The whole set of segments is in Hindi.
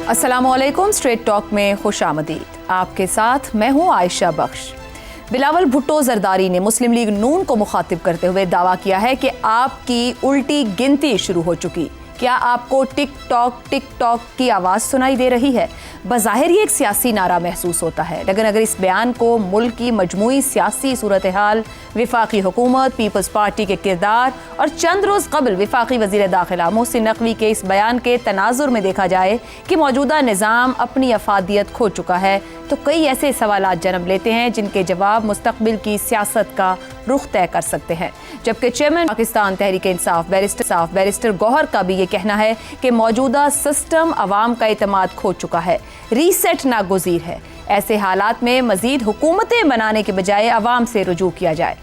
अस्सलामुअलैकुम। स्ट्रेट टॉक में खुश आमदीद। आपके साथ मैं हूँ आयशा बख्श। बिलावल भुट्टो जरदारी ने मुस्लिम लीग नून को मुखातिब करते हुए दावा किया है कि आपकी उल्टी गिनती शुरू हो चुकी। क्या आपको टिक टॉक की आवाज़ सुनाई दे रही है? बज़ाहिर ये एक सियासी नारा महसूस होता है, लेकिन अगर इस बयान को मुल्क की मजमूई सियासी सूरत हाल, विफाकी हुकूमत, पीपल्स पार्टी के किरदार और चंद रोज़ कबल विफाकी वज़ीर दाखिला मोहसिन नकवी के इस बयान के तनाजुर में देखा जाए कि मौजूदा निज़ाम अपनी अफादियत खो चुका है, तो कई ऐसे सवालात जन्म लेते हैं जिनके जवाब मुस्तकबिल की सियासत का रुख तय कर सकते हैं। जबकि चेयरमैन पाकिस्तान तहरीक इंसाफ बैरिस्टर गौहर का भी ये कहना है कि मौजूदा सिस्टम अवाम का एतमाद खो चुका है, रीसेट नागुज़ीर है। ऐसे हालात में मजीद हुकूमतें बनाने के बजाय अवाम से रुजू किया जाए।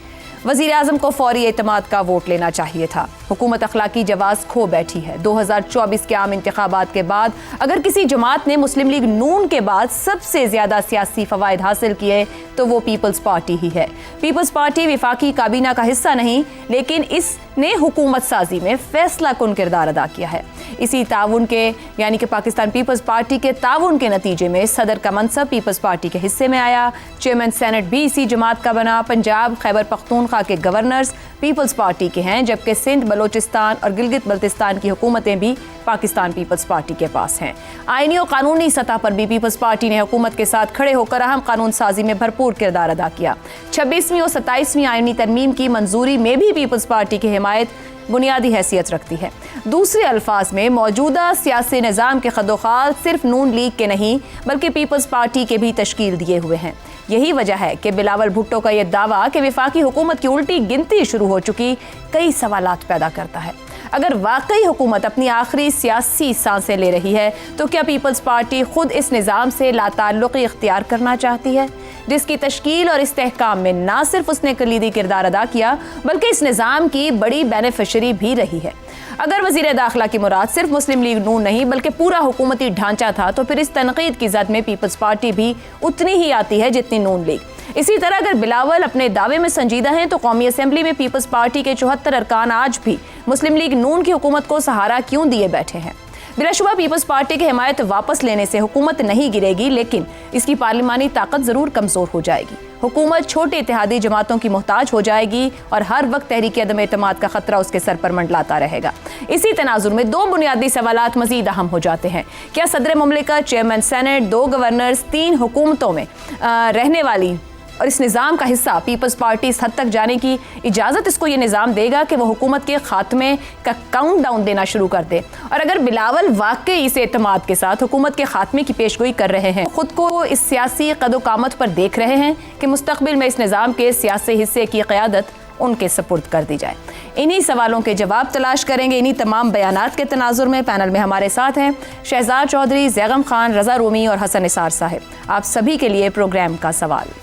वज़ीर आज़म को फौरी एतमाद का वोट लेना चाहिए था। हुकूमत अखलाकी जवाज़ खो बैठी है। 2024 के आम इंतखाबात के बाद अगर किसी जमात ने मुस्लिम लीग नून के बाद सबसे ज़्यादा सियासी फ़वाइद हासिल किए तो वो पीपल्स पार्टी ही है। पीपल्स पार्टी विफाकी काबीना का हिस्सा नहीं, लेकिन इसने हुकूमत साजी में फैसला कुन किरदार अदा किया है। इसी ताउन के यानी कि पाकिस्तान पीपल्स पार्टी के ताउन के नतीजे में सदर का मनसब पीपल्स पार्टी के हिस्से में आया। चेयरमैन सेनेट भी इसी जमात का बना। पंजाब खैबर पख्तूनख्वा के गवर्नर्स पीपल्स पार्टी के हैं, जबकि सिंध, बलोचिस्तान और गिलगित बल्तिस्तान की हुकूमतें भी पाकिस्तान पीपल्स पार्टी के पास हैं। आईनी और कानूनी सतह पर भी पीपल्स पार्टी ने हुकूमत के साथ खड़े होकर अहम कानून साजी में भरपूर किरदार अदा किया। 26वीं और 27वीं आईनी तरमीम की मंजूरी में भी पीपल्स पार्टी की हिमायत बुनियादी हैसियत रखती है। दूसरे अल्फाज में मौजूदा सियासी निज़ाम के खदोखाल सिर्फ नून लीग के नहीं बल्कि पीपल्स पार्टी के भी तश्कील दिए हुए हैं। यही वजह है कि बिलावल भुट्टो का यह दावा कि विफाकी हुकूमत की उल्टी गिनती शुरू हो चुकी कई सवालात पैदा करता है। अगर वाकई हुकूमत अपनी आखिरी सियासी सांसें ले रही है तो क्या पीपल्स पार्टी खुद इस निज़ाम से लाताल्लुक़ी इख्तियार करना चाहती है, जिसकी तश्कील और इस्तेहकाम में ना सिर्फ उसने कलीदी किरदार अदा किया बल्कि इस निज़ाम की बड़ी बेनिफिशरी भी रही है? अगर वज़ीर दाखिला की मुराद सिर्फ मुस्लिम लीग नून नहीं बल्कि पूरा हुकूमती ढांचा था तो फिर इस तनकीद की जद में पीपल्स पार्टी भी उतनी ही आती है जितनी नून लीग। इसी तरह अगर बिलावल अपने दावे में संजीदा हैं तो कौमी असम्बली में पीपल्स पार्टी के 74 अरकान आज भी मुस्लिम लीग नून की हुकूमत को सहारा क्यों दिए बैठे हैं? बिलाशुबा पीपल्स पार्टी की हिमायत वापस लेने से हुकूमत नहीं गिरेगी, लेकिन इसकी पार्लिमानी ताकत जरूर कमजोर हो जाएगी। हुकूमत छोटे इत्तेहादी जमातों की मोहताज हो जाएगी और हर वक्त तहरीक अदम एतमाद का खतरा उसके सर पर मंडलाता रहेगा। इसी तनाजुर में दो बुनियादी सवालात मजीद अहम हो जाते हैं। क्या सदर मुमलिकत, चेयरमैन सेनेट, 2 गवर्नर्स, 3 हुकूमतों में रहने वाली और इस निज़ाम का हिस्सा पीपल्स पार्टी इस हद तक जाने की इजाज़त इसको ये निज़ाम देगा कि वह हुकूमत के खात्मे का काउंट डाउन देना शुरू कर दे? और अगर बिलावल वाकई इस एतमाद के साथ हुकूमत के खात्मे की पेशगोई कर रहे हैं, खुद को इस सियासी कदोकामत पर देख रहे हैं कि मुस्तकबिल में इस निज़ाम के सियासी हिस्से की क़यादत उनके सपुर्द कर दी जाए? इन्हीं सवालों के जवाब तलाश करेंगे इन्हीं तमाम बयानात के तनाजुर में। पैनल में हमारे साथ हैं शहजाद चौधरी, जैगम खान, रज़ा रूमी और हसन निसार साहिब। आप सभी के लिए प्रोग्राम का सवाल।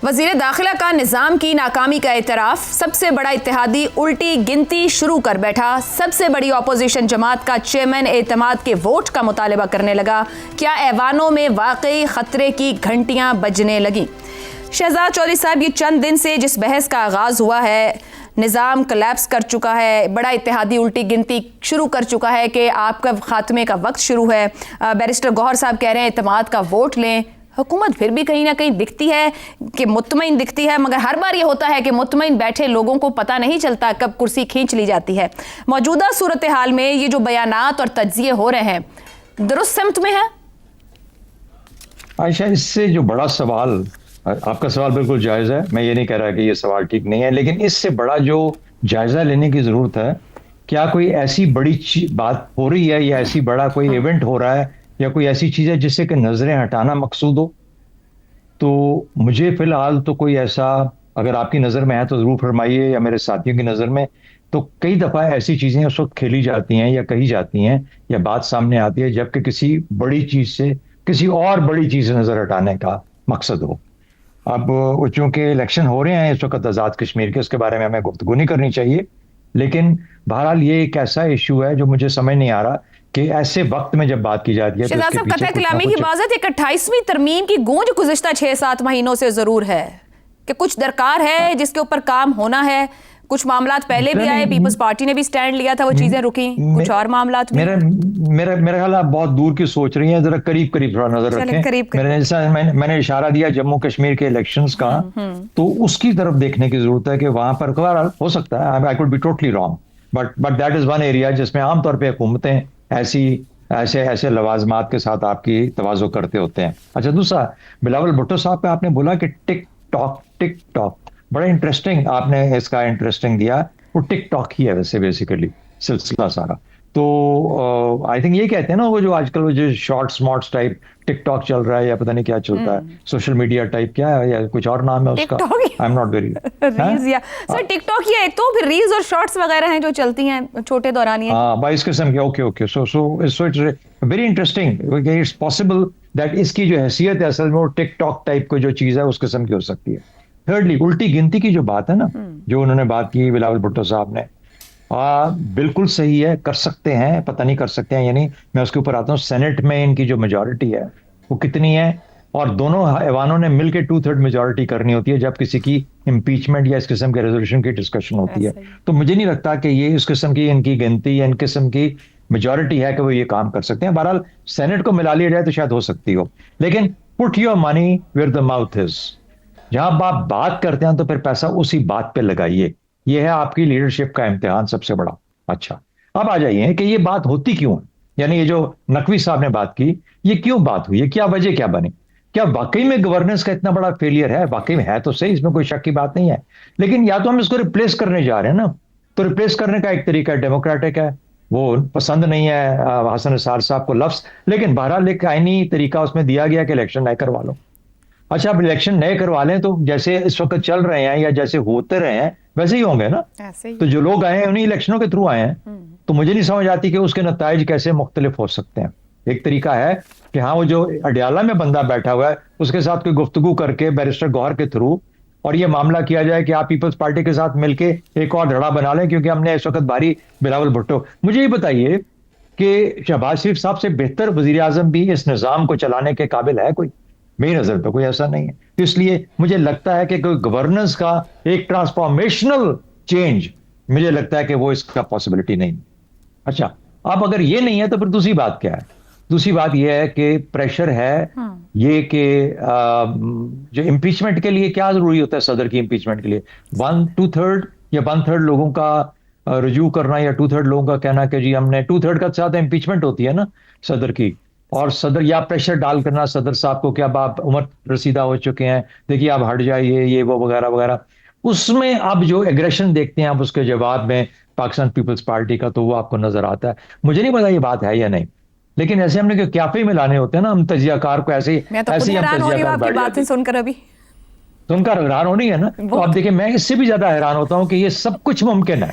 वज़ीर दाखिला का निज़ाम की नाकामी का एतराफ़, सबसे बड़ा इत्तेहादी उल्टी गिनती शुरू कर बैठा, सबसे बड़ी अपोजिशन जमात का चेयरमैन एतमाद के वोट का मुतालबा करने लगा। क्या ऐवानों में वाकई ख़तरे की घंटियाँ बजने लगीं? शहजाद चौधरी साहब, ये चंद दिन से जिस बहस का आगाज़ हुआ है, निज़ाम कोलैप्स कर चुका है, बड़ा इत्तेहादी उल्टी गिनती शुरू कर चुका है कि आपका खात्मे का वक्त शुरू है। बैरिस्टर गौहर साहब कह रहे हैं एतमाद का वोट लें। हुकूमत फिर भी कहीं ना कहीं दिखती है कि मुतमईन दिखती है, मगर हर बार ये होता है कि मुतमईन बैठे लोगों को पता नहीं चलता कब कुर्सी खींच ली जाती है। मौजूदा सूरत हाल में ये जो बयानात और तज्जिए हो रहे हैं, दुरुस्त सिमत में है? आयशा, इससे जो बड़ा सवाल, आपका सवाल बिल्कुल जायज़ है, मैं ये नहीं कह रहा कि ये सवाल ठीक नहीं है, लेकिन इससे बड़ा जो जायज़ा लेने की ज़रूरत है, क्या कोई ऐसी बड़ी बात हो रही है या ऐसी बड़ा कोई इवेंट हो रहा है या कोई ऐसी चीज़ है जिससे कि नज़रें हटाना मकसूद हो? तो मुझे फ़िलहाल तो कोई ऐसा, अगर आपकी नज़र में है तो ज़रूर फरमाइए, या मेरे साथियों की नज़र में, तो कई दफ़ा ऐसी चीज़ें उस वक्त खेली जाती हैं या कही जाती हैं या बात सामने आती है जबकि किसी बड़ी चीज़ से किसी और बड़ी चीज़ से नज़र हटाने का मकसद हो। अब चूँकि इलेक्शन हो रहे हैं इस वक्त आज़ाद कश्मीर के, उसके बारे में हमें गुफ्तगू नहीं करनी चाहिए, लेकिन बहरहाल ये एक ऐसा इशू है जो मुझे समझ नहीं आ रहा कि ऐसे वक्त में जब बात की जाती है शहजाद साहब, कतई कलामी की इबाजत, एक 28वीं तरमीम की गूंज गुज़िश्ता 6-7 महीनों से जरूर है कि कुछ दरकार है जिसके ऊपर काम होना है। कुछ मामलात पहले भी आए, पीपल्स पार्टी ने भी स्टैंड लिया था, वो चीजें रुकी, कुछ और मामलात भी। मेरा ख्याल आप बहुत दूर की सोच रही हैं, जरा करीब करीब थोड़ा नजर रखें। मैंने इशारा दिया जम्मू कश्मीर के इलेक्शंस का, तो उसकी तरफ देखने की जरूरत है कि वहां पर हो सकता है, I could be totally wrong, but that is one area जिसमें आमतौर पर हुकूमतें ऐसे लवाजमात के साथ आपकी तवाज़ो करते होते हैं। अच्छा, दूसरा बिलावल भुट्टो साहब पे आपने बोला कि टिक टॉक बड़ा इंटरेस्टिंग, आपने इसका इंटरेस्टिंग दिया। वो टिक टॉक ही है वैसे बेसिकली सिलसिला सारा। तो आई थिंक ये कहते हैं ना, वो जो आजकल वो जो शॉर्ट्स टाइप टिकटॉक चल रहा है, या पता नहीं क्या चलता है, सोशल मीडिया टाइप, क्या है या कुछ और नाम है उसका, I am not very reels या सर टिकटॉक ही है, तो फिर रील्स और शॉर्ट्स वगैरह हैं जो चलती हैं छोटे दौरानिए। हाँ भाई, इस किस्म के। Okay so it's very interesting. It's possible that इसकी जो हैसियत है असल में वो टिकटॉक टाइप को जो चीज है उस किस्म की हो सकती है। थर्डली, उल्टी गिनती की जो बात है ना, जो उन्होंने बात की बिलावल भुट्टो साहब ने, बिल्कुल सही है, कर सकते हैं, पता नहीं कर सकते हैं यानी, मैं उसके ऊपर आता हूँ। सेनेट में इनकी जो मेजॉरिटी है वो कितनी है, और दोनों ऐवानों ने मिलकर 2/3 मेजॉरिटी करनी होती है जब किसी की इम्पीचमेंट या इस किस्म के रेजोल्यूशन की डिस्कशन होती है। तो मुझे नहीं लगता कि ये इस किस्म की इनकी गिनती या इन किस्म की मेजॉरिटी है कि वो ये काम कर सकते हैं। बहरहाल सेनेट को मिला लिया जाए तो शायद हो सकती हो, लेकिन put your money where the mouth is. जहां आप बात करते हैं तो फिर पैसा उसी बात पे लगाइए। यह है आपकी लीडरशिप का इम्तिहान सबसे बड़ा। अच्छा, अब आ जाइए कि ये बात होती क्यों है, यानी ये जो नकवी साहब ने बात की, ये क्यों बात हुई है, क्या वजह क्या बनी, क्या वाकई में गवर्नेंस का इतना बड़ा फेलियर है? वाकई में है तो सही, इसमें कोई शक की बात नहीं है, लेकिन या तो हम इसको रिप्लेस करने जा रहे हैं ना, तो रिप्लेस करने का एक तरीका डेमोक्रेटिक है, वो पसंद नहीं है हसन निसार साहब को लफ्ज, लेकिन बहरहाल एक आईनी तरीका उसमें दिया गया कि इलेक्शन नए करवा लो। अच्छा, अब इलेक्शन नए करवा लें तो जैसे इस वक्त चल रहे हैं या जैसे होते रहे हैं वैसे ही होंगे ना, तो जो लोग आए हैं उन्हीं इलेक्शनों के थ्रू आए हैं। तो मुझे नहीं समझ आती कि उसके नताइज कैसे मुख्तलिफ हो सकते हैं। एक तरीका है कि हाँ, वो जो अडियाला में बंदा बैठा हुआ है उसके साथ कोई गुफ्तगू करके बैरिस्टर गौहर के थ्रू, और ये मामला किया जाए कि आप पीपल्स पार्टी के साथ मिलके एक और धड़ा बना लें, क्योंकि हमने इस वक्त भारी बिलावल भुट्टो। मुझे ये बताइए कि शहबाज शरीफ साहब से बेहतर वजीर आजम भी इस निज़ाम को चलाने के काबिल है कोई? मेरी नजर पे कोई ऐसा नहीं है। इसलिए मुझे लगता है कि कोई गवर्नेंस का एक ट्रांसफॉर्मेशनल चेंज, मुझे लगता है कि वो इसका पॉसिबिलिटी नहीं। अच्छा, अब अगर ये नहीं है तो फिर दूसरी बात क्या है? दूसरी बात यह है कि प्रेशर है ये कि जो इम्पीचमेंट के लिए क्या जरूरी होता है, सदर की इम्पीचमेंट के लिए 1/2 या 1/3 लोगों का रजू करना, या 2/3 लोगों का कहना कि जी हमने 2/3 का साथ इम्पीचमेंट होती है ना सदर की, और सदर या प्रेशर डाल करना सदर साहब को कि अब आप उम्र रसीदा हो चुके हैं, देखिए आप हट जाइए, ये वो वगैरह वगैरह। उसमें अब जो एग्रेशन देखते हैं आप उसके जवाब में पाकिस्तान पीपल्स पार्टी का, तो वो आपको नजर आता है। मुझे नहीं पता ये बात है या नहीं, लेकिन ऐसे हमने क्याफे में लाने होते हैं ना हम तजियाकार को, ऐसे ऐसे ही हम तजियाकार बातें सुनकर अभी सुनकर हैरान होनी है ना। तो आप देखिए, मैं इससे भी ज्यादा हैरान होता हूं कि ये सब कुछ मुमकिन है।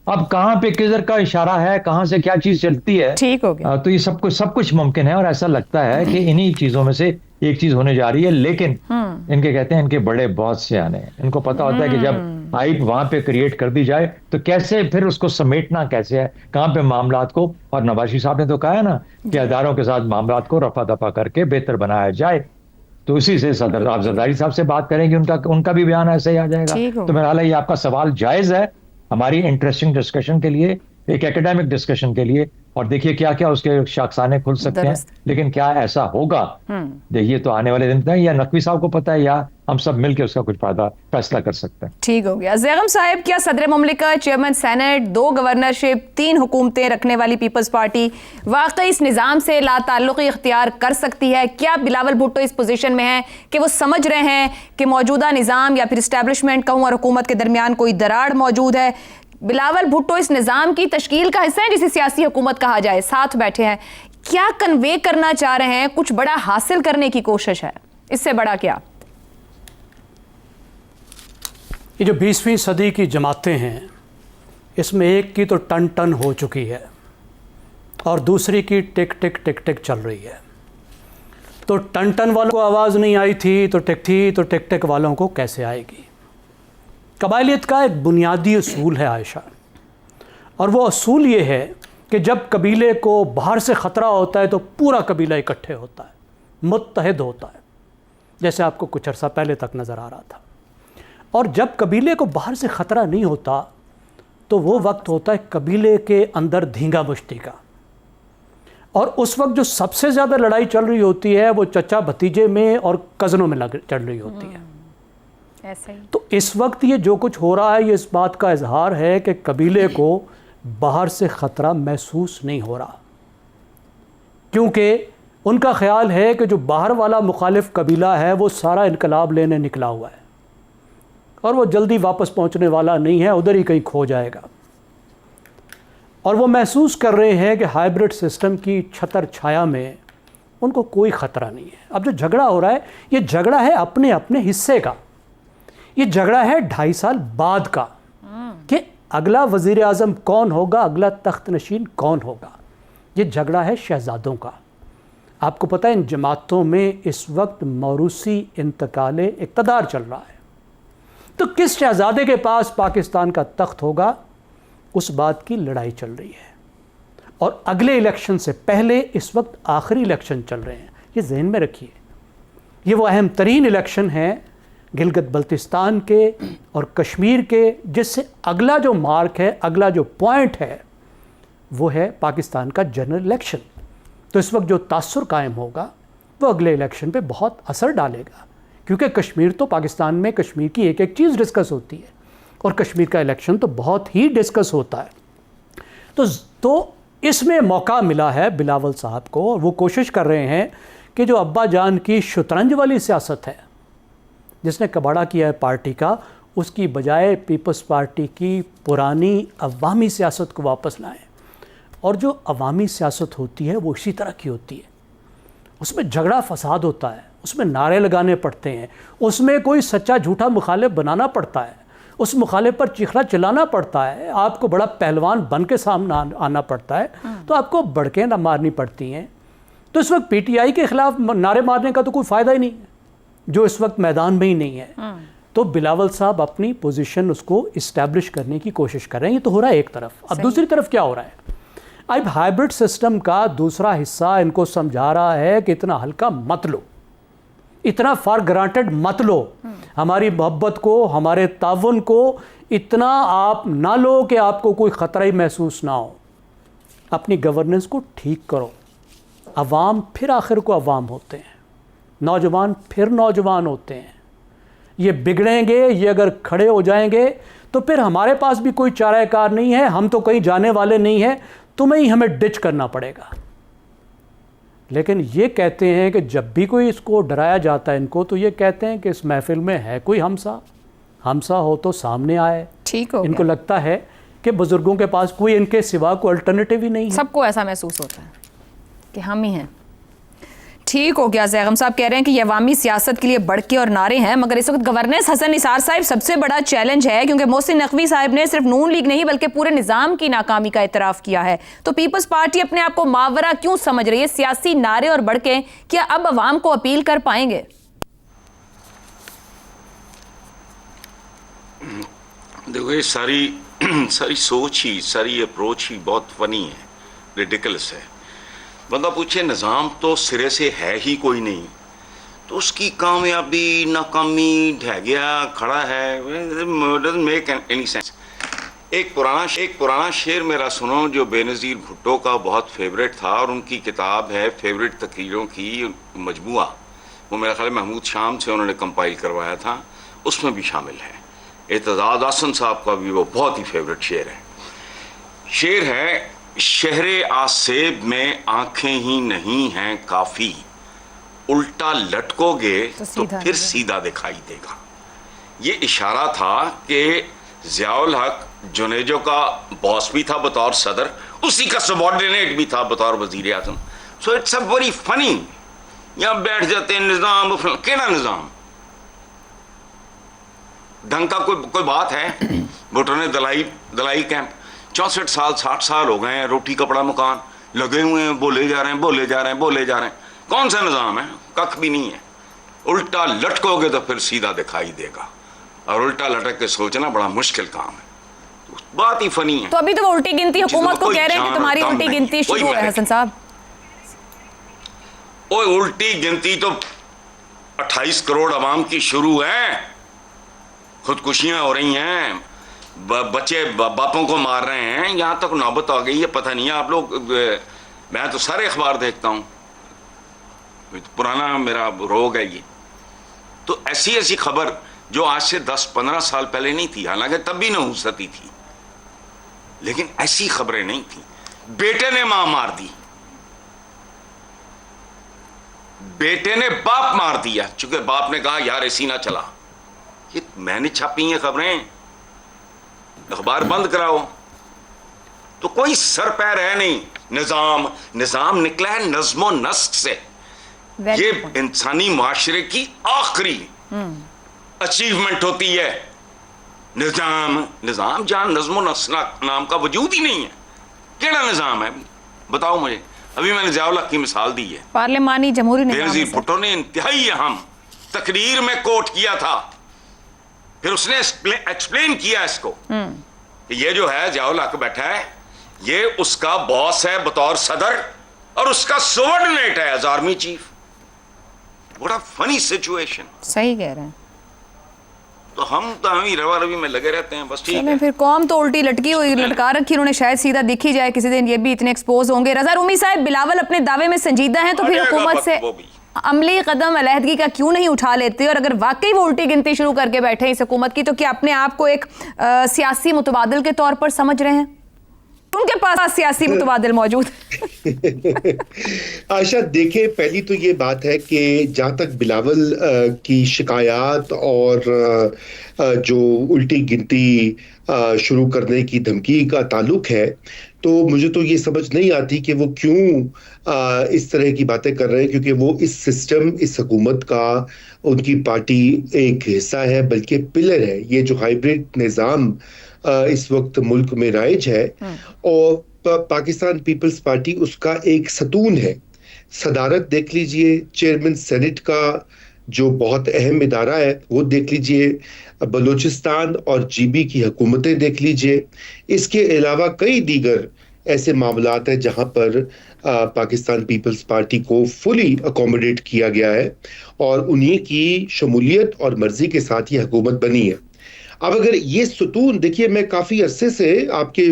अब कहां पे किधर का इशारा है, कहां से क्या चीज चलती है, ठीक हो गया। तो ये सब कुछ मुमकिन है, और ऐसा लगता है कि इन्हीं चीजों में से एक चीज होने जा रही है। लेकिन इनके कहते हैं इनके बड़े बहुत से आने, इनको पता होता है कि जब हाइप वहां पे क्रिएट कर दी जाए तो कैसे फिर उसको समेटना कैसे है, कहां पे मामलात को। और नवाज शरीफ साहब ने तो कहा है ना कि अदारों के साथ मामलात को रफा दफा करके बेहतर बनाया जाए। तो इसी से सदर आप जरदारी साहब से बात करेंगे, उनका भी बयान ऐसे ही आ जाएगा। तो मेरा हाल है, ये आपका सवाल जायज है हमारी इंटरेस्टिंग डिस्कशन के लिए, एक एकेडमिक डिस्कशन के लिए, और देखिए क्या क्या उसके शाखसाने खुल सकते हैं। लेकिन क्या ऐसा होगा, देखिए तो आने वाले दिन या नकवी साहब को पता है या हम सब मिलकर उसका कुछ फैसला कर सकते हैं। ठीक हो गया। ज़ैगम साहब, क्या सदर मुमलिकत, चेयरमैन सेनेट, 2 गवर्नरशिप, 3 हुकूमतें रखने वाली पीपल्स पार्टी वाकई इस निज़ाम से लाताल्लुक़ी इख्तियार कर सकती है? क्या बिलावल भुट्टो इस पोजीशन में है कि वो समझ रहे हैं कि मौजूदा निज़ाम या फिर इस्टेब्लिशमेंट कहूँ और हुकूमत के दरमियान कोई दरार मौजूद है? बिलावल भुट्टो इस निज़ाम की तश्कील का हिस्सा है जिसे सियासी हुकूमत कहा जाए, साथ बैठे हैं, क्या कन्वे करना चाह रहे हैं? कुछ बड़ा हासिल करने की कोशिश है, इससे बड़ा क्या? ये जो 20वीं सदी की जमातें हैं, इसमें एक की तो टन टन हो चुकी है और दूसरी की टिक टिक टिक टिक चल रही है। तो टन टन वालों को आवाज़ नहीं आई थी तो टिक टिक वालों को कैसे आएगी? कबायलियत का एक बुनियादी असूल है आयशा, और वो असूल ये है कि जब कबीले को बाहर से ख़तरा होता है तो पूरा कबीला इकट्ठे होता है, मुत्तहिद होता है, जैसे आपको कुछ अर्सा पहले तक नज़र आ रहा था। और जब कबीले को बाहर से ख़तरा नहीं होता तो वो वक्त होता है कबीले के अंदर धींगा मुश्ती का। और उस वक्त जो सबसे ज़्यादा लड़ाई चल रही होती है वो चचा भतीजे में और कज़नों में चल रही होती है। ऐसा ही। तो इस वक्त ये जो कुछ हो रहा है ये इस बात का इजहार है कि कबीले को बाहर से ख़तरा महसूस नहीं हो रहा, क्योंकि उनका ख्याल है कि जो बाहर वाला मुखालिफ कबीला है वो सारा इनकलाब लेने निकला हुआ है और वो जल्दी वापस पहुंचने वाला नहीं है, उधर ही कहीं खो जाएगा। और वो महसूस कर रहे हैं कि हाइब्रिड सिस्टम की छतर छाया में उनको कोई ख़तरा नहीं है। अब जो झगड़ा हो रहा है ये झगड़ा है अपने अपने हिस्से का, ये झगड़ा है 2.5 साल बाद का कि अगला वज़ीर आज़म कौन होगा, अगला तख्त नशीन कौन होगा। ये झगड़ा है शहजादों का। आपको पता है इन जमातों में इस वक्त मौरूसी इंतकाले इक़्तिदार चल रहा है, तो किस शहजादे के पास पाकिस्तान का तख्त होगा उस बात की लड़ाई चल रही है। और अगले इलेक्शन से पहले इस वक्त आखिरी इलेक्शन चल रहे हैं, ये जहन में रखिए। ये वो अहम तरीन इलेक्शन है गिलगित बल्तिस्तान के और कश्मीर के, जिससे अगला जो मार्क है, अगला जो पॉइंट है वो है पाकिस्तान का जनरल इलेक्शन। तो इस वक्त जो तासुर कायम होगा वो अगले इलेक्शन पे बहुत असर डालेगा, क्योंकि कश्मीर तो पाकिस्तान में कश्मीर की एक एक चीज़ डिस्कस होती है और कश्मीर का इलेक्शन तो बहुत ही डिस्कस होता है। तो इसमें मौका मिला है बिलावल साहब को, और वो कोशिश कर रहे हैं कि जो अब्बा जान की शतरंज वाली सियासत है जिसने कबाड़ा किया है पार्टी का, उसकी बजाय पीपल्स पार्टी की पुरानी अवामी सियासत को वापस लाएं। और जो अवामी सियासत होती है वो इसी तरह की होती है, उसमें झगड़ा फसाद होता है, उसमें नारे लगाने पड़ते हैं, उसमें कोई सच्चा झूठा मुखालिफ बनाना पड़ता है, उस मुखालिफ पर चिखला चलाना पड़ता है, आपको बड़ा पहलवान बन के सामने आना पड़ता है, तो आपको बड़कें ना मारनी पड़ती हैं। तो इस वक्त पीटीआई के ख़िलाफ़ नारे मारने का तो कोई फ़ायदा ही नहीं है, जो इस वक्त मैदान में ही नहीं है। तो बिलावल साहब अपनी पोजीशन उसको इस्टेब्लिश करने की कोशिश कर रहे हैं। ये तो हो रहा है एक तरफ। अब दूसरी तरफ क्या हो रहा है, अब हाइब्रिड सिस्टम का दूसरा हिस्सा इनको समझा रहा है कि इतना हल्का मत लो, इतना फॉर ग्रांटेड मत लो, हमारी मोहब्बत को, हमारे ताउन को इतना आप ना लो कि आपको कोई ख़तरा ही महसूस ना हो। अपनी गवर्नेंस को ठीक करो। अवाम फिर आखिर को अवाम होते हैं, नौजवान फिर नौजवान होते हैं। ये बिगड़ेंगे, ये अगर खड़े हो जाएंगे तो फिर हमारे पास भी कोई चाराकार नहीं है, हम तो कहीं जाने वाले नहीं हैं, तुम्हें ही हमें डिच करना पड़ेगा। लेकिन ये कहते हैं कि जब भी कोई इसको डराया जाता है इनको, तो ये कहते हैं कि इस महफिल में है कोई हमसा हो तो सामने आए। ठीक हो इनको गया। लगता है कि बुजुर्गों के पास कोई इनके सिवा कोई अल्टरनेटिव ही नहीं है। सबको ऐसा महसूस होता है कि हम ही हैं। ठीक हो गया। ज़ैगम साहब कह रहे हैं कि ये अवामी सियासत के लिए बढ़के और नारे हैं, मगर इस वक्त गवर्नेंस हसन निसार साहब सबसे बड़ा चैलेंज है, क्योंकि मोहसिन नकवी साहब ने सिर्फ नून लीग नहीं बल्कि पूरे निज़ाम की नाकामी का इतराफ़ किया है। तो पीपल्स पार्टी अपने आप को मावरा क्यों समझ रही है? सियासी नारे और बढ़के क्या अब अवाम को अपील कर पाएंगे? देखो ये सारी सोच ही, सारी अप्रोच ही बहुत फनी है, रिडिकुलस है। बंदा पूछे निज़ाम तो सिरे से है ही कोई नहीं, तो उसकी कामयाबी नाकामी ढह गया खड़ा है, डजंट मेक एनी सेंस। एक पुराना शेर मेरा सुनो जो बेनज़ीर भुट्टो का बहुत फेवरेट था, और उनकी किताब है फेवरेट तकरीरों की मजमुआ, वो मेरा ख्याल महमूद शाम से उन्होंने कंपाइल करवाया था, उसमें भी शामिल है। एतज़ाद हसन साहब का भी वो बहुत ही फेवरेट शेर है शहरे आसेब में आंखें ही नहीं हैं काफ़ी, उल्टा लटकोगे तो फिर सीधा दिखाई देगा। ये इशारा था कि ज़ियाउल हक जुनेजो का बॉस भी था बतौर सदर, उसी का सबॉर्डिनेट भी था बतौर वज़ीर आज़म। So it's a very funny. यहाँ बैठ जाते हैं निज़ाम, केना निज़ाम ढंग का कोई बात है? भुट्टो ने दलाई कैंप 64 साल 60 साल हो गए हैं, रोटी कपड़ा मकान लगे हुए हैं, बोले जा रहे हैं। कौन सा निज़ाम है? कख भी नहीं है। उल्टा लटकोगे तो फिर सीधा दिखाई देगा, और उल्टा लटक के सोचना बड़ा मुश्किल काम है। बात ही फनी है। तो अभी तो वो उल्टी गिनती हुकूमत को कह रहे हैं कि तुम्हारी उल्टी गिनती शुरू है। हसन साहब, ओ उल्टी गिनती तो 28 करोड़ अवाम की शुरू है। खुदकुशियां हो रही हैं, बच्चे बापों को मार रहे हैं, यहाँ तक नौबत आ गई है। पता नहीं है आप लोग, मैं तो सारे अखबार देखता हूँ, पुराना मेरा रोग है ये। तो ऐसी ऐसी खबर जो आज से 10-15 साल पहले नहीं थी, हालांकि तब भी नहुसती थी, लेकिन ऐसी खबरें नहीं थी। बेटे ने मां मार दी, बेटे ने बाप मार दिया, चूंकि बाप ने कहा यार ऐसी ना चला। ये मैंने छापी हैं खबरें, अखबार बंद कराओ। तो कोई सर पैर है नहीं। निजाम निकला है नज्मो नस्क से। ये इंसानी माशरे की आखिरी अचीवमेंट होती है। निजाम जहां नज्मो नस्क नाम का वजूद ही नहीं है। केड़ा निजाम है बताओ मुझे। अभी मैंने ज़ियाउल हक की मिसाल दी है, पार्लिमानी जमहूरी निजाम बेनज़ीर है। भुट्टो ने इंतहाई अहम तकरीर में कोट किया था, फिर उसने एक्सप्लेन किया इसको कि ये जो है ज़ियाउल हक बैठा है, ये उसका बॉस है बतौर सदर और उसका सबऑर्डिनेट है एज आर्मी चीफ। बड़ा फनी सिचुएशन। सही कह रहे हैं। तो हम ही रवा रवी में लगे रहते हैं, बस ठीक चलें है। फिर कौम तो उल्टी लटकी हुई लटका रखी, उन्होंने शायद सीधा दिखी जाए किसी दिन, ये भी इतने एक्सपोज होंगे। रज़ा रूमी साहब, बिलावल अपने दावे में संजीदा हैं, तो फिर हुकूमत से वो भी अमली कदम अलहदगी का क्यों नहीं उठा लेते? और अगर वाकई वो उल्टी गिनती शुरू करके बैठे हैं इस हुकूमत की, तो क्या अपने आप को एक सियासी मुतबादिल के तौर पर समझ रहे हैं? उनके पास सियासी मुतबादिल मौजूद आशा, देखें, पहली तो ये बात है कि जहाँ तक बिलावल की शिकायत और जो उल्टी गिनती शुरू करने की धमकी का ताल्लुक है, तो मुझे तो ये समझ नहीं आती कि वो क्यों इस तरह की बातें कर रहे हैं, क्योंकि वो इस सिस्टम, इस हुकूमत का, उनकी पार्टी एक हिस्सा है, बल्कि पिलर है। ये जो हाइब्रिड निज़ाम इस वक्त मुल्क में राइज है, और पाकिस्तान पीपल्स पार्टी उसका एक सतून है। सदारत देख लीजिए, चेयरमैन सेनेट का जो बहुत अहम इदारा है वो देख लीजिए, बलूचिस्तान और जीबी की हुकूमतें देख लीजिए। इसके अलावा कई दीगर ऐसे मामलात हैं जहां पर पाकिस्तान पीपल्स पार्टी को फुली अकोमोडेट किया गया है और उन्हीं की शमूलियत और मर्जी के साथ ये हुकूमत बनी है। अब अगर ये सुतून, देखिए, मैं काफी अरसे से आपके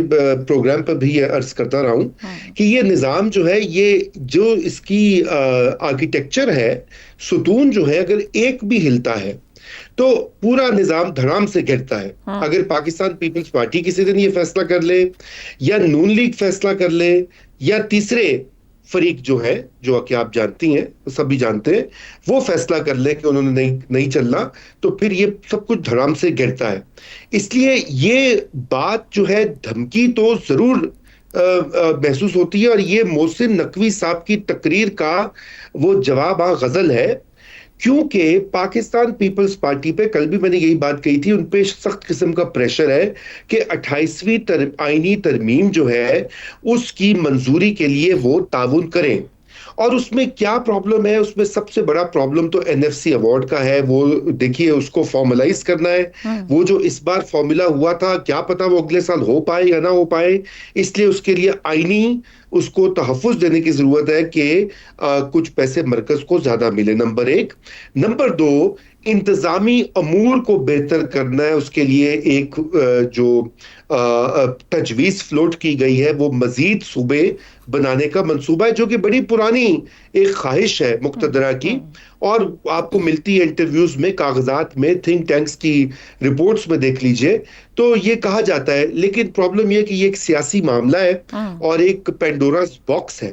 प्रोग्राम पर भी ये अर्ज करता रहा हूं कि ये निज़ाम जो है, ये जो इसकी आर्किटेक्चर है, सुतून जो है, अगर एक भी हिलता है तो पूरा निज़ाम धड़ाम से गिरता है। अगर पाकिस्तान पीपल्स पार्टी किसी दिन ये फैसला कर ले, या नून लीग फैसला कर ले, या तीसरे फरीक जो है, जो कि आप जानती हैं, सभी जानते हैं, वो फैसला कर ले कि उन्होंने नहीं चलना, तो फिर ये सब कुछ धड़ाम से गिरता है। इसलिए ये बात जो है, धमकी तो जरूर महसूस होती है, और ये मोहसिन नकवी साहब की तकरीर का वो जवाब गजल है, क्योंकि पाकिस्तान पीपल्स पार्टी पे कल भी मैंने यही बात कही थी, उन पे सख्त किस्म का प्रेशर है कि 28वीं आईनी तरमीम जो है उसकी मंजूरी के लिए वो ताउन करें। और उसमें क्या प्रॉब्लम है? उसमें सबसे बड़ा प्रॉब्लम तो एनएफसी अवार्ड का है। वो देखिए, उसको फॉर्मलाइज करना है। वो जो इस बार फॉर्मूला हुआ था, क्या पता वो अगले साल हो पाए या ना हो पाए, इसलिए उसके लिए आईनी उसको तहफ़्फ़ुज़ देने की जरूरत है कि कुछ पैसे मरकज को ज्यादा मिले, नंबर 1। नंबर 2, इंतजामी अमूर को बेहतर करना है। उसके लिए एक जो तजवीज़ फ्लोट की गई है, वो मजीद सूबे बनाने का मंसूबा है, जो कि बड़ी पुरानी एक ख्वाहिश है मुक़्तदरा की, और आपको मिलती है इंटरव्यूज में, कागजात में, थिंक टैंक्स की रिपोर्ट्स में देख लीजिए, तो ये कहा जाता है। लेकिन प्रॉब्लम यह कि ये एक सियासी मामला है और एक पेंडोरास बॉक्स है,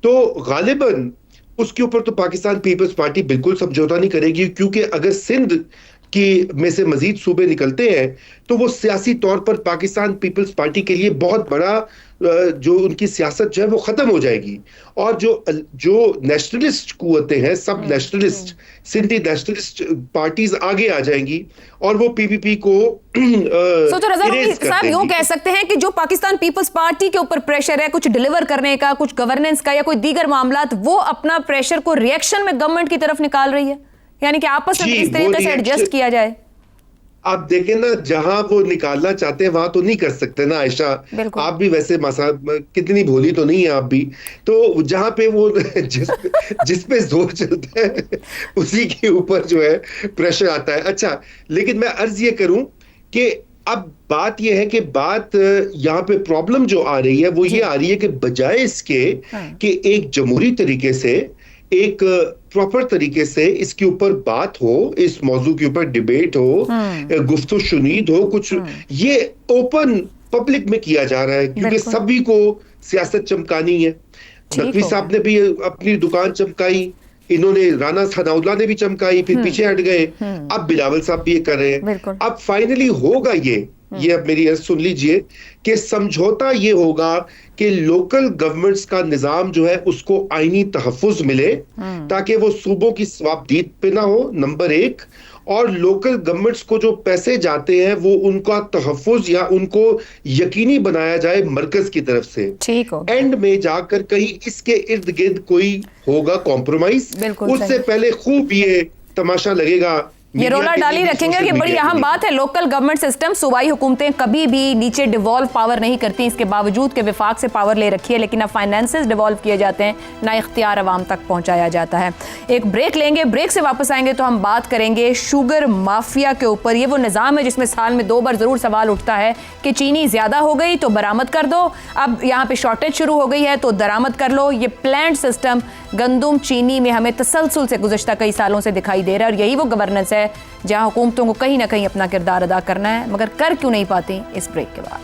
तो गालिबन उसके ऊपर तो पाकिस्तान पीपल्स पार्टी बिल्कुल समझौता नहीं करेगी, क्योंकि अगर सिंध की में से मजीद सूबे निकलते हैं तो वो सियासी तौर पर पाकिस्तान पीपल्स पार्टी के लिए बहुत बड़ा जो उनकी सियासत जो है वो खत्म हो जाएगी। और जो नेशनलिस्ट कुव्वतें हैं, सब नेशनलिस्ट, सिंधी नेशनलिस्ट पार्टीज आगे आ जाएंगी और वो पीपीपी को साहब यूं कह सकते हैं कि जो पाकिस्तान पीपल्स पार्टी के ऊपर प्रेशर है कुछ डिलीवर करने का, कुछ गवर्नेंस का या कोई दीगर मामलात, वो अपना प्रेशर को रिएक्शन में गवर्नमेंट की तरफ निकाल रही है, यानी कि आपस में इस तरीके से एडजस्ट किया जाए। आप देखें ना, जहां वो निकालना चाहते हैं वहां तो नहीं कर सकते ना आयशा। बिल्कुल। आप भी वैसे कितनी भोली तो नहीं है आप भी। तो जहां पे वो जिस पे जोर चलता है उसी के ऊपर जो है प्रेशर आता है। अच्छा, लेकिन मैं अर्ज ये करूं कि अब बात यह है कि बात यहाँ पे प्रॉब्लम जो आ रही है वो ये आ रही है कि बजाय इसके कि एक जमहूरी तरीके से, एक प्रॉपर तरीके से इसके ऊपर बात हो, इस मौजू के ऊपर डिबेट हो, गुफ्तगू शुनीद हो, कुछ ये ओपन पब्लिक में किया जा रहा है क्योंकि सभी को सियासत चमकानी है। नकवी साहब ने भी अपनी दुकान चमकाई, इन्होंने राना सनाउल्लाह ने भी चमकाई, फिर पीछे हट गए, अब बिलावल साहब भी ये कर रहे हैं। अब फाइनली होगा ये अब मेरी अर्ज सुन लीजिए कि समझौता ये होगा कि लोकल गवर्नमेंट्स का निजाम जो है उसको आईनी तहफ्फुज मिले ताकि वो सूबों की स्वाबदीद पे ना हो, नंबर एक, और लोकल गवर्नमेंट्स को जो पैसे जाते हैं वो उनका तहफ्फुज या उनको यकीनी बनाया जाए मरकज की तरफ से। ठीक हो, एंड में जाकर कहीं इसके इर्द गिर्द कोई होगा कॉम्प्रोमाइज, उससे पहले खूब ये तमाशा लगेगा। ये रोला डाली रखेंगे कि बड़ी अहम बात है, लोकल गवर्नमेंट सिस्टम, सूबाई हुकूमतें कभी भी नीचे डिवॉल्व पावर नहीं करती, इसके बावजूद के विफाक से पावर ले रखी है, लेकिन अब फाइनेंसेस डिवॉल्व किए जाते हैं, ना इख्तियार अवाम तक पहुंचाया जाता है। एक ब्रेक लेंगे, ब्रेक से वापस आएंगे तो हम बात करेंगे शुगर माफिया के ऊपर। ये वो निज़ाम है जिसमें साल में 2 बार ज़रूर सवाल उठता है कि चीनी ज़्यादा हो गई तो बरामद कर दो, अब यहाँ पे शॉर्टेज शुरू हो गई है तो दरामद कर लो। ये प्लान्ड सिस्टम गंदुम चीनी में हमें तसलसल से गुज़श्ता कई सालों से दिखाई दे रहा है, और यही वो गवर्नेंस है जहां हुकूमतों को कहीं ना कहीं अपना किरदार अदा करना है, मगर कर क्यों नहीं पाती। इस ब्रेक के बाद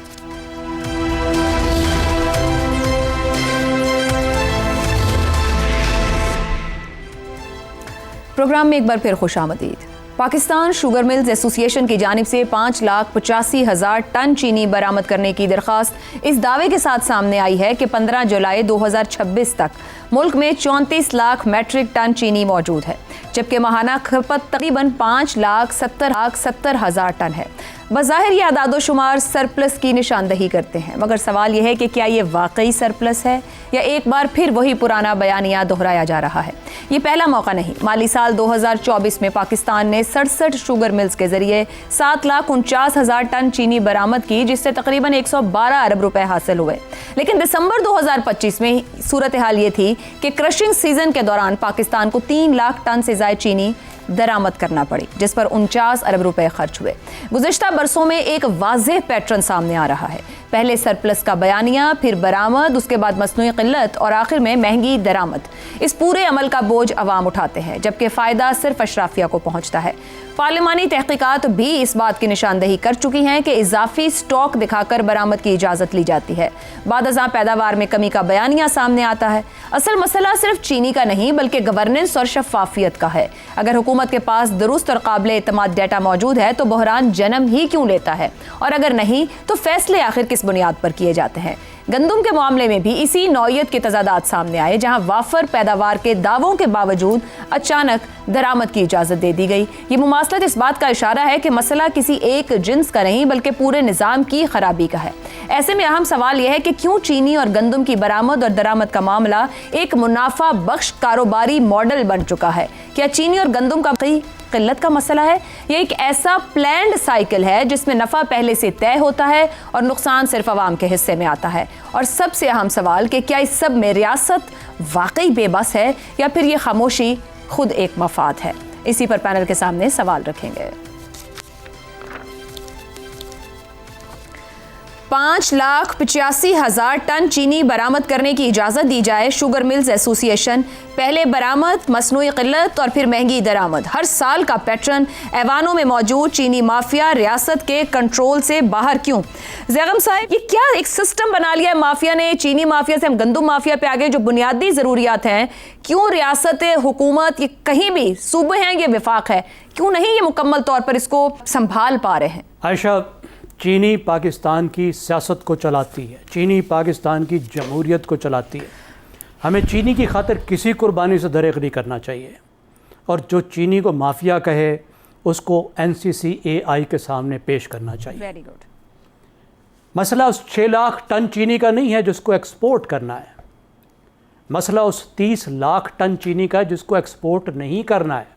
प्रोग्राम में एक बार फिर खुशामदीद। पाकिस्तान शुगर मिल्स एसोसिएशन की जानिब से 5,85,000 टन चीनी बरामद करने की दरख्वास्त इस दावे के साथ सामने आई है कि 15 जुलाई 2026 तक मुल्क में 34 लाख मैट्रिक टन चीनी मौजूद है, जबकि माहाना खपत तकरीबन 5,70,000 टन है। बज़ाहिर ये आदादोशुमार सरप्लस की निशानदही करते हैं, मगर सवाल यह है कि क्या ये वाकई सरप्लस है या एक बार फिर वही पुराना बयानिया दोहराया जा रहा है। ये पहला मौका नहीं। माली साल 2024 में पाकिस्तान ने 67 शुगर मिल्स के जरिए 7,49,000 टन चीनी बरामद की, जिससे तकरीबन 112 अरब रुपए हासिल हुए। लेकिन दिसंबर 2025 में सूरत हाल ये थी कि क्रशिंग सीजन के दौरान पाकिस्तान को 3 लाख टन से ज्यादा चीनी दरामद करना पड़ी, जिस पर 49 अरब रुपए खर्च हुए। गुज़िश्ता बरसों में एक वाज़ेह पैटर्न सामने आ रहा है, पहले सरप्लस का बयानिया, फिर बरामद, उसके बाद मसनूई क़िल्लत और आखिर में महंगी दरामद। इस पूरे अमल का बोझ अवाम उठाते हैं, जबकि फ़ायदा सिर्फ अशराफिया को पहुँचता है। पार्लिमानी तहकीकात भी इस बात की निशानदही कर चुकी हैं कि इजाफी स्टॉक दिखाकर बरामद की इजाज़त ली जाती है, बाद-अज़ां पैदावार में कमी का बयानिया सामने आता है। असल मसला सिर्फ चीनी का नहीं बल्कि गवर्नेंस और शफाफियत का है। अगर हुकूमत के पास दुरुस्त और काबिल एतमाद डेटा मौजूद है तो बहरान जन्म ही क्यों लेता है, और अगर नहीं तो फैसले आखिर किस बुनियाद पर किए जाते हैं। गंदुम के मामले में भी इसी नौयत के तजादात सामने आए, जहां वाफर पैदावार के दावों के बावजूद अचानक दरामद की इजाज़त दे दी गई। ये मुमासलत इस बात का इशारा है कि मसला किसी एक जिन्स का नहीं बल्कि पूरे निज़ाम की खराबी का है। ऐसे में अहम सवाल यह है कि क्यों चीनी और गंदुम की बरामद और दरामद का मामला एक मुनाफा बख्श कारोबारी मॉडल बन चुका है। क्या चीनी और गंदुम का किल्लत का मसला है, यह एक ऐसा प्लान्ड साइकिल है जिसमें नफ़ा पहले से तय होता है और नुकसान सिर्फ आवाम के हिस्से में आता है? और सबसे अहम सवाल कि क्या इस सब में रियासत वाकई बेबस है या फिर ये खामोशी खुद एक मफाद है? इसी पर पैनल के सामने सवाल रखेंगे। 5,85,000 टन चीनी बरामद करने की इजाज़त दी जाए। शुगर मिल्स एसोसिएशन, पहले बरामद, मसनूई क़िल्लत और फिर महंगी दरामद। हर साल का पैटर्न, ऐवानों में मौजूद चीनी माफिया रियासत के कंट्रोल से बाहर क्यों? ज़ैगम साहब, ये क्या एक सिस्टम बना लिया है माफिया ने? चीनी माफिया से हम गंदुम माफिया पे आ गए। जो बुनियादी ज़रूरियात हैं, क्यों रियासत, हुकूमत, ये कहीं भी सूबे हैं, ये विफाक है, क्यों नहीं ये मुकम्मल तौर पर इसको संभाल पा रहे हैं? आयशा, चीनी पाकिस्तान की सियासत को चलाती है, चीनी पाकिस्तान की जमहूरियत को चलाती है। हमें चीनी की खातिर किसी कुर्बानी से दरेग नहीं करना चाहिए, और जो चीनी को माफिया कहे उसको NCCAI के सामने पेश करना चाहिए। Very good. मसला उस 6 लाख टन चीनी का नहीं है जिसको एक्सपोर्ट करना है, मसला उस 30 लाख टन चीनी का जिसको एक्सपोर्ट नहीं करना है।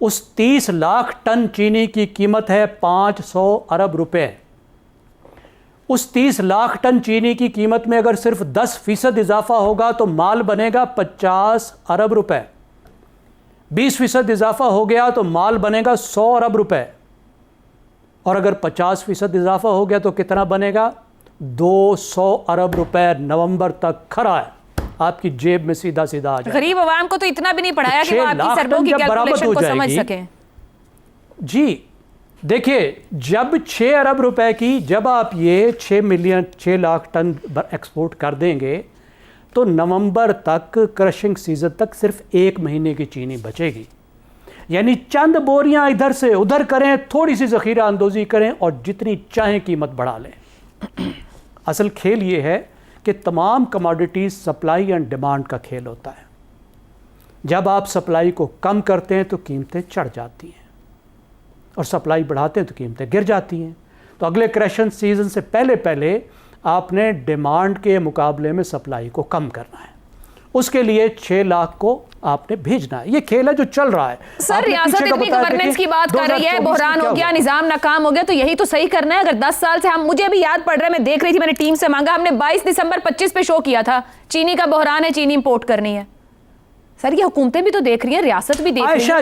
उस 30 लाख टन चीनी की कीमत है 500 अरब रुपए। उस 30 लाख टन चीनी की कीमत में अगर सिर्फ 10% इजाफा होगा तो माल बनेगा 50 अरब रुपए। 20% इजाफा हो गया तो माल बनेगा 100 अरब रुपए। और अगर 50% इजाफा हो गया तो कितना बनेगा? 200 अरब रुपए नवंबर तक खरा है आपकी जेब में सीधा सीधा आ जाए। गरीब आवाम को तो इतना भी नहीं पढ़ाया कि वो 6 आपकी लाख सरबों टन की जब बरामद कैलकुलेशन हो को समझ जाएगी, सकें। जी देखिए, जब 6 अरब रुपए की जब आप ये 6 लाख टन एक्सपोर्ट कर देंगे तो नवंबर तक क्रशिंग सीजन तक सिर्फ 1 महीने की चीनी बचेगी। यानी चंद बोरियां इधर से उधर करें, थोड़ी सी ज़ख़ीरा अंदोज़ी करें और जितनी चाहें कीमत बढ़ा लें। असल खेल ये है कि तमाम कमोडिटीज़ सप्लाई एंड डिमांड का खेल होता है। जब आप सप्लाई को कम करते हैं तो कीमतें चढ़ जाती हैं और सप्लाई बढ़ाते हैं तो कीमतें गिर जाती हैं। तो अगले क्रशिंग सीजन से पहले पहले आपने डिमांड के मुकाबले में सप्लाई को कम करना है। उसके लिए 6 लाख को आपने भेजना है। ये खेल है जो चल रहा है। सर, रियासत इतनी गवर्नेंस की बात कर रही है, बहरान हो गया, निजाम नाकाम हो गया, तो यही तो सही करना है। अगर 10 साल से हम, मुझे भी याद पड़ रहा है, मैं देख रही थी, मैंने टीम से मांगा, हमने 22 दिसंबर 25 पे शो किया था, चीनी का बहरान है, चीनी इंपोर्ट करनी है। सर, ये हुकूमतें भी तो देख रही है, रियासत भी देख रही है।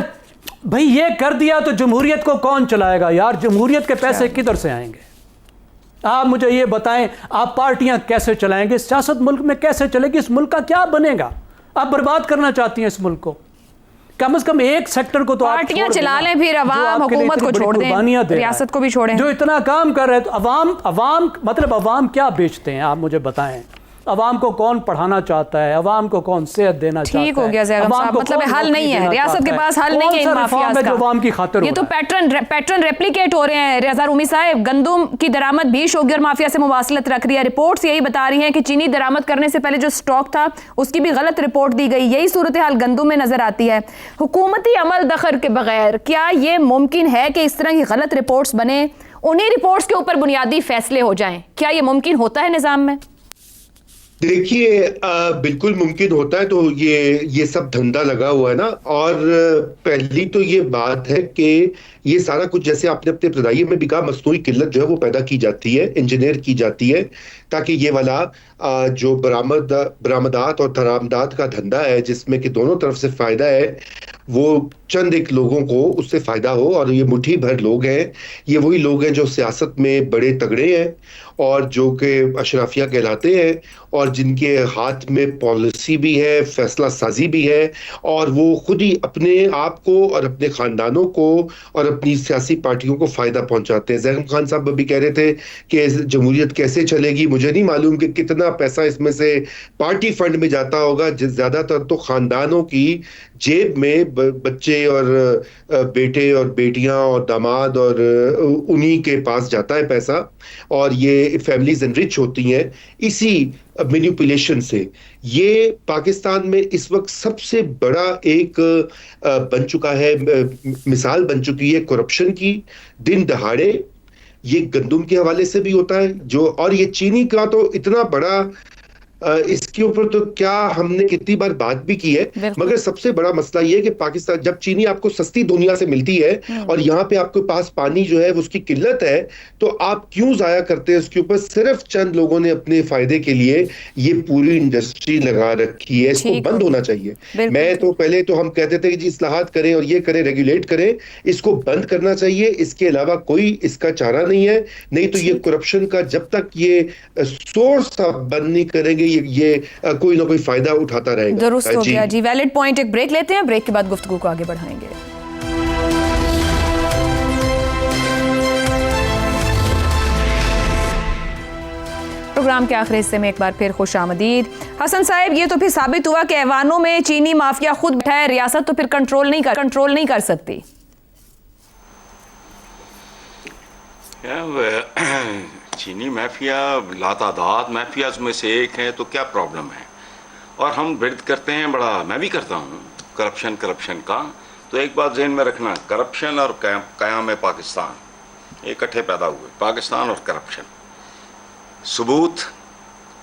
भाई ये कर दिया तो जमहूरियत को कौन चलाएगा यार? जमहूरियत के पैसे किधर से आएंगे? आप मुझे ये बताएं, आप पार्टियां कैसे चलाएंगे? सियासत मुल्क में कैसे चलेगी? इस मुल्क का क्या बनेगा? आप बर्बाद करना चाहती हैं इस मुल्क को। कम से कम एक सेक्टर को तो पार्टियां चला लें, फिर अवाम हुकूमत को छोड़ दें, रियासत को भी छोड़ें। जो इतना काम कर रहे हैं, तो अवाम मतलब अवाम क्या बेचते हैं? आप मुझे बताएं। अवाम को कौन पढ़ाना चाहता है? अवाम को कौन सेहत देना चाहता है? ठीक हो गया ज़ैगम साहब, मतलब हल नहीं है, रियासत के पास हल नहीं है इन माफियाज का। अवाम की खातिर ये तो पैटर्न रेप्लिकेट हो रहे हैं। रेज़ा रूमी साहब, गंदुम की दरामद भी शोगियर माफिया से मुवासलत रख रही है। रिपोर्ट्स यही बता रही हैं कि चीनी दरामद करने से पहले जो स्टॉक था उसकी भी गलत रिपोर्ट दी गई। यही सूरत हाल गंदुम में नजर आती है। हुकूमती अमल दखल के बगैर क्या ये मुमकिन है कि इस तरह की गलत रिपोर्ट्स बने, उन्हीं रिपोर्ट्स के ऊपर बुनियादी फैसले हो जाएं? क्या ये मुमकिन होता है निज़ाम में? देखिए, बिल्कुल मुमकिन होता है। तो ये सब धंधा लगा हुआ है ना। और पहली तो ये बात है कि ये सारा कुछ, जैसे आपने अपने इब्तदाई में भी कहा, मसनूई किल्लत जो है वो पैदा की जाती है, इंजीनियर की जाती है, ताकि ये वाला जो बरामदात और दरामदात का धंधा है, जिसमें कि दोनों तरफ से फायदा है, वो चंद एक लोगों को उससे फायदा हो। और ये मुट्ठी भर लोग हैं, ये वही लोग हैं जो सियासत में बड़े तगड़े हैं और जो कि अशराफिया कहलाते हैं और जिनके हाथ में पॉलिसी भी है, फैसला साजी भी है, और वो खुद ही अपने आप को और अपने खानदानों को और अपनी सियासी पार्टियों को फायदा पहुंचाते हैं। ज़ैगम खान साहब अभी कह रहे थे कि जमहूरियत कैसे चलेगी। मुझे नहीं मालूम कि कितना पैसा इसमें से पार्टी फंड में जाता होगा। ज्यादातर तो खानदानों की जेब में बच्चे और बेटे और बेटियां और दामाद और उन्हीं के पास जाता है पैसा, और ये फैमिलीज एनरिच होती हैं इसी मैनिपुलेशन से। ये पाकिस्तान में इस वक्त सबसे बड़ा एक बन चुका है, मिसाल बन चुकी है करप्शन की, दिन दहाड़े। ये गंदुम के हवाले से भी होता है जो, और ये चीनी का तो इतना बड़ा, इसके ऊपर तो क्या हमने कितनी बार बात भी की है। मगर सबसे बड़ा मसला ये है कि पाकिस्तान, जब चीनी आपको सस्ती दुनिया से मिलती है और यहाँ पे आपके पास पानी जो है उसकी किल्लत है, तो आप क्यों जाया करते हैं उसके ऊपर? सिर्फ चंद लोगों ने अपने फायदे के लिए ये पूरी इंडस्ट्री लगा रखी है। इसको बंद होना चाहिए। मैं तो पहले तो हम कहते थे कि जी इस्लाहात करें और ये करें, रेगुलेट करें, इसको बंद करना चाहिए। इसके अलावा कोई इसका चारा नहीं है। नहीं तो ये करप्शन का जब तक ये सोर्स आप बंद नहीं करेंगे, ये कोई ना कोई फायदा उठाता रहेगा। दुरुस्त हो गया जी, वैलिड पॉइंट। एक ब्रेक लेते हैं, ब्रेक के बाद गुफ्तगू को आगे बढ़ाएंगे। प्रोग्राम के आखिरी हिस्से में एक बार फिर खुशामदीद। हसन साहब, ये तो फिर साबित हुआ कि ऐवानों में चीनी माफिया खुद बैठा है, रियासत तो फिर कंट्रोल नहीं कर सकती। चीनी माफिया लातादाद माफियाज में से एक है, तो क्या प्रॉब्लम है? और हम विरोध करते हैं, बड़ा मैं भी करता हूँ करप्शन का। तो एक बात ज़हन में रखना, करप्शन और क़याम पाकिस्तान इकट्ठे पैदा हुए। पाकिस्तान और करप्शन, सबूत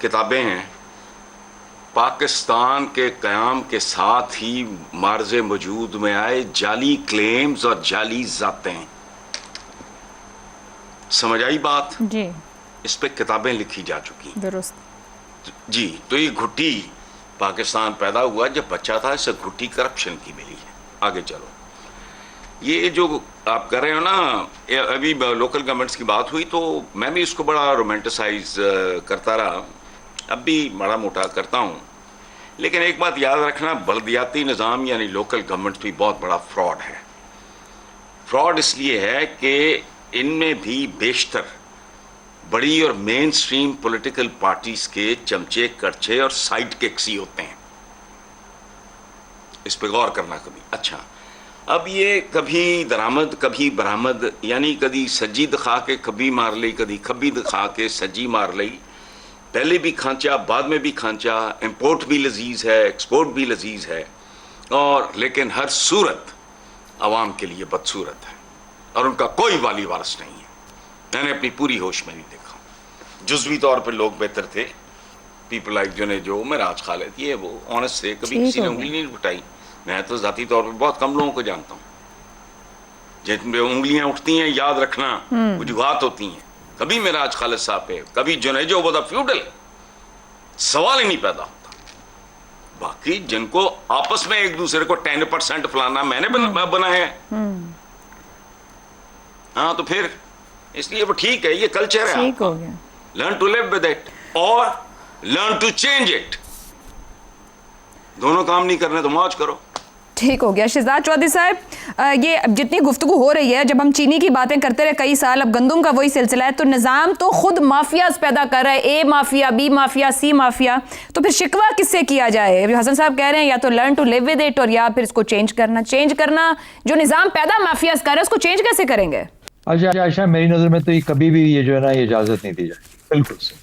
किताबें हैं, पाकिस्तान के क़याम के साथ ही मार्ज़ वजूद में आए जाली क्लेम्स और जाली ज़ातें। समझ आई बात? जी इस पे किताबें लिखी जा चुकी हैं। दुरुस्त। जी, तो ये घुट्टी पाकिस्तान पैदा हुआ जब बच्चा था, इसे घुट्टी करप्शन की मिली है। आगे चलो, ये जो आप कर रहे हो ना, अभी लोकल गवर्नमेंट्स की बात हुई तो मैं भी इसको बड़ा रोमांटिसाइज करता रहा, अब भी बड़ा मोटा करता हूँ। लेकिन एक बात याद रखना, बल्दियाती निज़ाम यानी लोकल गवर्नमेंट भी बहुत बड़ा फ्रॉड है। फ्रॉड इसलिए है कि इनमें भी बेशतर बड़ी और मेन स्ट्रीम पॉलिटिकल पार्टीज के चमचे, करचे और साइड किक्स ही होते हैं। इस पे गौर करना कभी। अच्छा, अब ये कभी दरामद कभी बरामद, यानी कभी सज्जी दिखा के कभी मार ली, कभी खब्बी दिखा के सज्जी मार ली। पहले भी खांचा, बाद में भी खांचा। इंपोर्ट भी लजीज है, एक्सपोर्ट भी लजीज है, और लेकिन हर सूरत आवाम के लिए बदसूरत है और उनका कोई वाली वारस नहीं है। मैंने अपनी पूरी होश में नहीं देखा। जुज़वी तौर पे लोग बेहतर थे, पीपल लाइक जो मेराज खालिद, ये वो ऑनेस्ट से कभी किसी ने उंगली नहीं उठाई। मैं तो ज़ाती तौर पे बहुत कम लोगों को जानता हूँ जिनमें उंगलियां उठती हैं, याद रखना वजूहात होती हैं। कभी मेराज खालिद साहब पे, कभी जुनेजो वो फ्यूडल, सवाल ही नहीं पैदा होता। बाकी जिनको आपस में एक दूसरे को 10% फलाना मैंने बनाया है, हाँ, तो फिर इसलिए वो ठीक है, ये कल्चर है। ठीक हो गया। Learn to live with it और लर्न टू चेंज इट। दोनों काम नहीं करने तो मौज करो। ठीक हो गया। शहजाद चौधरी साहब, ये अब जितनी गुफ्तगू हो रही है, जब हम चीनी की बातें करते रहे कई साल, अब गंदम का वही सिलसिला है, तो निज़ाम तो खुद माफियाज पैदा कर रहा है, ए माफिया, बी माफिया, सी माफिया। तो फिर शिकवा किससे किया जाए? अभी हसन साहब कह रहे हैं या तो learn to live with it, और या फिर इसको चेंज करना जो निज़ाम पैदा माफियाज कर रहे हैं उसको चेंज कैसे करेंगे? अच्छा आयशा, मेरी नज़र में तो ये कभी भी ये जो है ना, ये इजाज़त नहीं दी जाएगी, बिल्कुल से।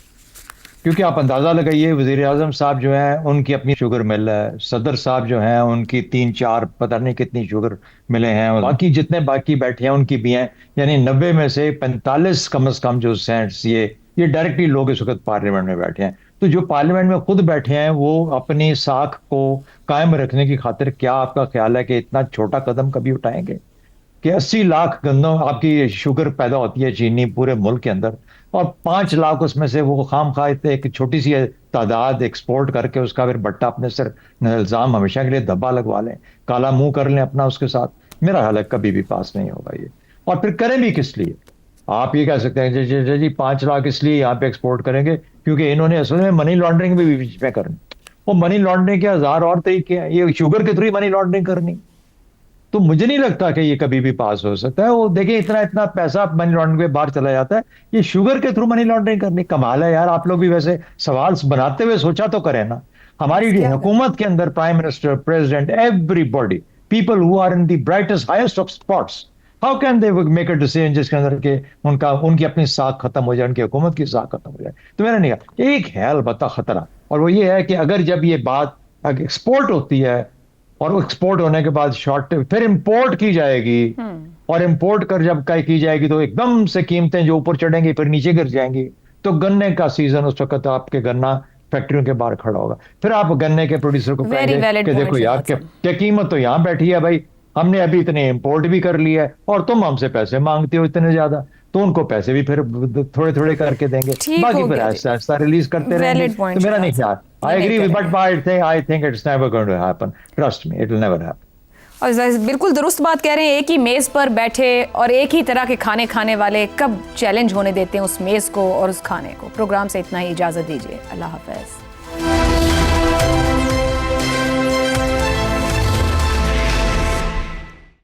क्योंकि आप अंदाज़ा लगाइए, वज़ीर आज़म साहब जो हैं उनकी अपनी शुगर मिल है, सदर साहब जो हैं उनकी 3-4 पता नहीं कितनी शुगर मिले हैं, बाकी जितने बाकी बैठे हैं उनकी भी हैं। यानी 90 में से 45 कम से कम जो सेंट्स ये डायरेक्टली लोग इस वक्त पार्लियामेंट में बैठे हैं। तो जो पार्लियामेंट में खुद बैठे हैं वो अपनी साख को कायम रखने की खातिर, क्या आपका ख्याल है कि इतना छोटा कदम कभी उठाएंगे कि 80 लाख गंदम आपकी शुगर पैदा होती है, चीनी, पूरे मुल्क के अंदर, और 5 लाख उसमें से वो खाम खा एक छोटी सी तादाद एक्सपोर्ट करके उसका फिर बट्टा अपने सर इल्ज़ाम हमेशा के लिए धब्बा लगवा लें, काला मुंह कर लें अपना उसके साथ। मेरा ख्याल है कभी भी पास नहीं होगा ये। और फिर करें भी किस लिए? आप ये कह सकते हैं जी 5 लाख इसलिए यहाँ पे एक्सपोर्ट करेंगे क्योंकि इन्होंने असल में मनी लॉन्ड्रिंग भी बीच में करनी। वो मनी लॉन्ड्रिंग के 1000 और तरीके हैं, ये शुगर के थ्रू ही मनी लॉन्ड्रिंग करनी। तो मुझे नहीं लगता कि ये कभी भी पास हो सकता है। वो देखिए इतना पैसा मनी लॉन्ड्रिंग में बाहर चला जाता है, ये शुगर के थ्रू मनी लॉन्ड्रिंग करनी, कमाल है यार। आप लोग भी वैसे सवाल बनाते हुए सोचा तो करें ना। हमारी हुकूमत के अंदर prime minister, president, everybody, people who are in the brightest highest of spots, how can they make a decision जिसके अंदर के उनकी अपनी साख खत्म हो जाए, उनकी हुकूमत की साख खत्म हो जाए? तो मैंने नहीं कहा, एक है अलबत्ता खतरा, और वो ये है कि अगर जब ये बात एक्सपोर्ट होती है और एक्सपोर्ट होने के बाद शॉर्ट फिर इंपोर्ट की जाएगी, और इंपोर्ट कर जब की जाएगी तो एकदम से कीमतें जो ऊपर चढ़ेंगी फिर नीचे गिर जाएंगी। तो गन्ने का सीजन उस वक्त आपके गन्ना फैक्ट्रियों के बाहर खड़ा होगा, फिर आप गन्ने के प्रोड्यूसर को कहेंगे कि देखो यार क्या कीमत तो यहाँ बैठी है भाई, हमने अभी इतने इंपोर्ट भी कर लिया है और तुम हमसे पैसे मांगते हो इतने ज्यादा, तो उनको पैसे भी फिर थोड़े थोड़े करके देंगे, बाकी फिर ऐसा ऐसा रिलीज करते रहेंगे। तो मेरा नहीं ख्याल, I agree but I think it's never going to happen, trust me, it will never happen. और बिल्कुल दुरुस्त बात कह रहे हैं, एक ही मेज पर बैठे और एक ही तरह के खाने खाने वाले कब चैलेंज होने देते हैं उस मेज को और उस खाने को। प्रोग्राम से इतना ही, इजाजत दीजिए, अल्लाह हाफिज।